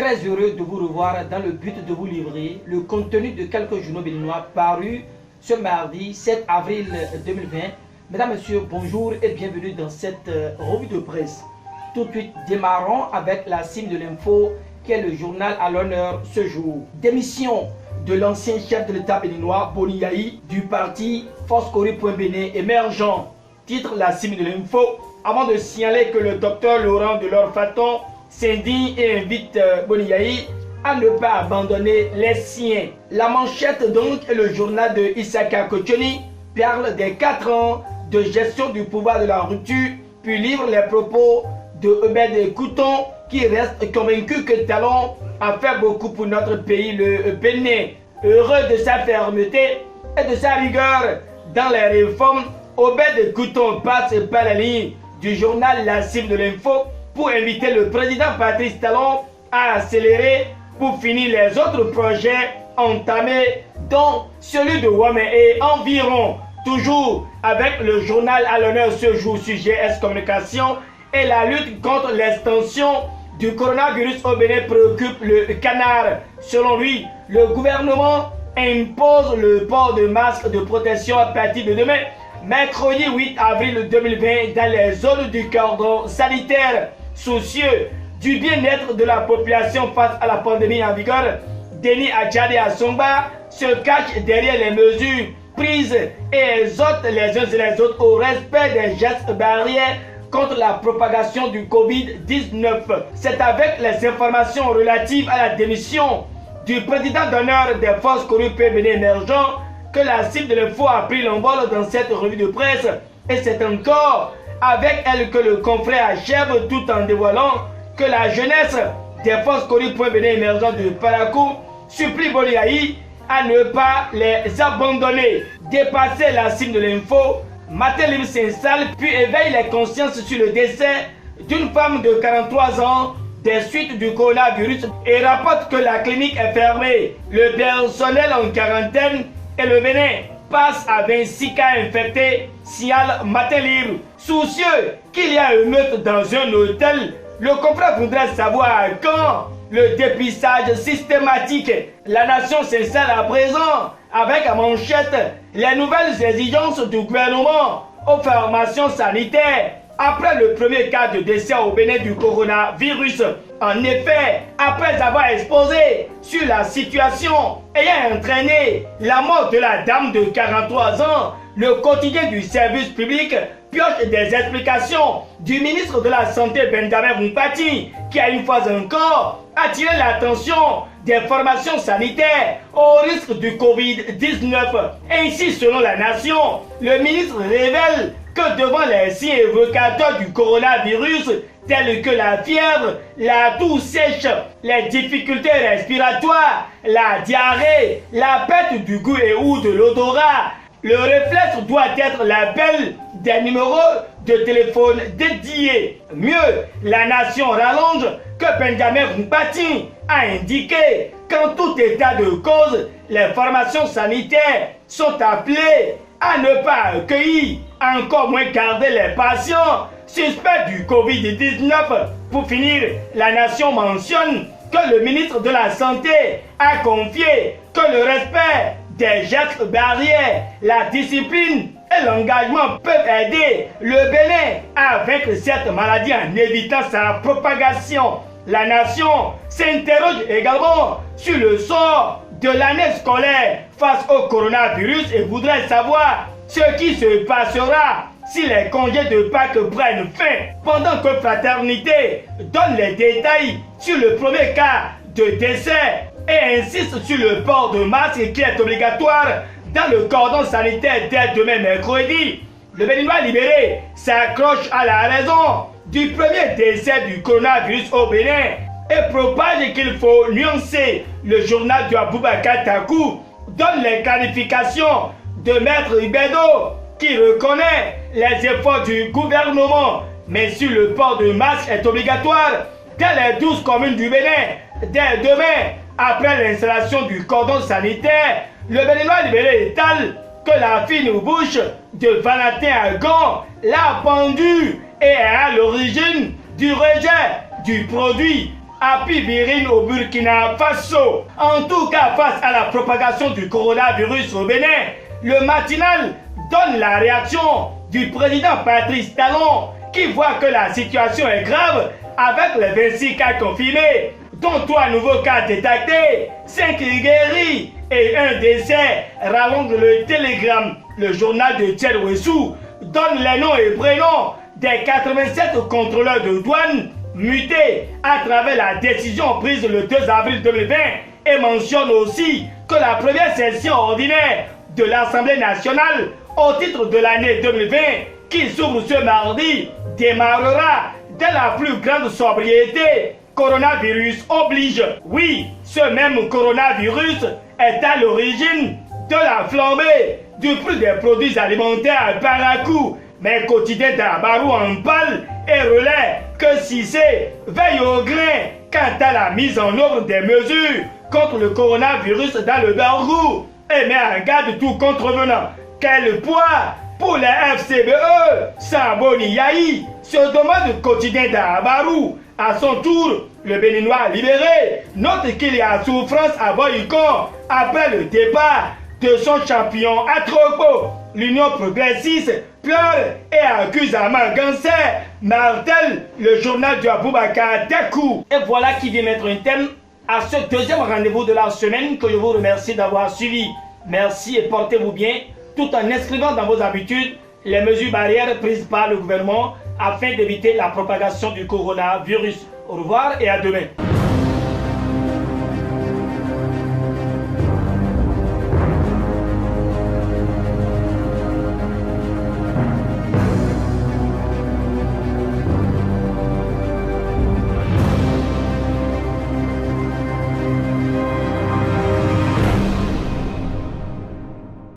très heureux de vous revoir dans le but de vous livrer le contenu de quelques journaux béninois parus ce mardi 7 avril 2020. Mesdames, Messieurs, bonjour et bienvenue dans cette revue de presse. Tout de suite, démarrons avec la cime de l'info qui est le journal à l'honneur ce jour. Démission de l'ancien chef de l'État béninois, Boni Yayi, du parti Force-Corée.Bénin émergent. Titre la cime de l'info. Avant de signaler que le docteur Laurent Delors-Faton s'indigne et invite Boni Yayi à ne pas abandonner les siens. La manchette donc est le journal de Issaka Kotioni, parle des 4 ans de gestion du pouvoir de la rupture, puis livre les propos de Ebed Couton qui reste convaincu que Talon a fait beaucoup pour notre pays, le Bénin. Heureux de sa fermeté et de sa rigueur dans les réformes, Obed Couton passe par la ligne du journal La Cime de l'Info pour inviter le président Patrice Talon à accélérer pour finir les autres projets entamés, dont celui de Wame et environ. Toujours avec le journal à l'honneur ce jour, sujet S-Communication et la lutte contre l'extension du coronavirus au Bénin préoccupe le canard. Selon lui, le gouvernement impose le port de masques de protection à partir de demain, mercredi 8 avril 2020, dans les zones du cordon sanitaire. Soucieux du bien-être de la population face à la pandémie en vigueur, Denis Adjadé Assomba se cache derrière les mesures prises et exhorte les uns et les autres au respect des gestes barrières contre la propagation du Covid-19. C'est avec les informations relatives à la démission du président d'honneur des forces corrupées Bénin émergent que la cible de l'info a pris l'envol dans cette revue de presse, et c'est encore avec elle que le confrère achève tout en dévoilant que la jeunesse des forces corrupées émergent de Parakou supplie Boni Yayi à ne pas les abandonner. Dépasser la cible de l'info, Matin Libre s'installe puis éveille les consciences sur le décès d'une femme de 43 ans des suites du coronavirus et rapporte que la clinique est fermée. Le personnel en quarantaine et le Bénin passe à 26 cas infectés, signale Matin Libre. Soucieux qu'il y a émeute dans un hôtel, le confrère voudrait savoir quand le dépistage systématique. La nation s'installe à présent avec à manchette les nouvelles exigences du gouvernement aux formations sanitaires après le premier cas de décès au Bénin du coronavirus. En effet, après avoir exposé sur la situation ayant entraîné la mort de la dame de 43 ans, le quotidien du service public pioche des explications du ministre de la Santé Benjamin Moupati, qui a une fois encore attiré l'attention des formations sanitaires au risque du Covid-19. Ainsi, selon la nation, le ministre révèle que devant les signes évocateurs du coronavirus, tels que la fièvre, la toux sèche, les difficultés respiratoires, la diarrhée, la perte du goût et ou de l'odorat, le réflexe doit être l'appel des numéros de téléphone dédiés. Mieux, la nation rallonge que Benjamin Moupati a indiqué qu'en tout état de cause, les formations sanitaires sont appelées à ne pas accueillir, encore moins garder les patients suspects du Covid-19. Pour finir, la nation mentionne que le ministre de la Santé a confié que le respect des gestes barrières, la discipline et l'engagement peuvent aider le Bénin à vaincre cette maladie en évitant sa propagation. La nation s'interroge également sur le sort de l'année scolaire face au coronavirus et voudrait savoir ce qui se passera si les congés de Pâques prennent fin, pendant que Fraternité donne les détails sur le premier cas de décès et insiste sur le port de masque qui est obligatoire dans le cordon sanitaire dès demain mercredi. Le Béninois libéré s'accroche à la raison du premier décès du coronavirus au Bénin et propage qu'il faut nuancer. Le journal de Aboubakar Takou donne les clarifications de Maître Ibedo qui reconnaît les efforts du gouvernement, mais si le port de masque est obligatoire dans les 12 communes du Bénin dès demain, après l'installation du cordon sanitaire, le Béninois libéré étale que la fine bouche de Valentin Agon l'a pendu et est à l'origine du rejet du produit appui viril au Burkina Faso. En tout cas, face à la propagation du coronavirus au Bénin, le matinal donne la réaction du président Patrice Talon qui voit que la situation est grave avec les 26 cas confirmés, dont 3 nouveaux cas détectés, 5 guéris et 1 décès, raconte le Télégramme. Le journal de Tchède Wessou donne les noms et prénoms des 87 contrôleurs de douane mutés à travers la décision prise le 2 avril 2020 et mentionne aussi que la première session ordinaire de l'Assemblée nationale au titre de l'année 2020 qui s'ouvre ce mardi démarrera dans la plus grande sobriété. Coronavirus oblige. Oui, ce même coronavirus est à l'origine de la flambée du prix des produits alimentaires par à coup. Mais quotidien d'Abarou en parle et relaie que Cissé veille au grain quant à la mise en œuvre des mesures contre le coronavirus dans le Bargou et met en garde tout contrevenant. Quel poids pour les FCBE, Samboni Yahi, se demande le quotidien d'Abarou. À son tour, le Béninois libéré note qu'il y a souffrance à Boycon après le départ de son champion Atropo. L'Union progressiste pleure et accuse Aman Gansé, martèle le journal du Aboubakar Takou. Et voilà qui vient mettre un thème à ce deuxième rendez-vous de la semaine que je vous remercie d'avoir suivi. Merci et portez-vous bien, tout en inscrivant dans vos habitudes les mesures barrières prises par le gouvernement afin d'éviter la propagation du coronavirus. Au revoir et à demain.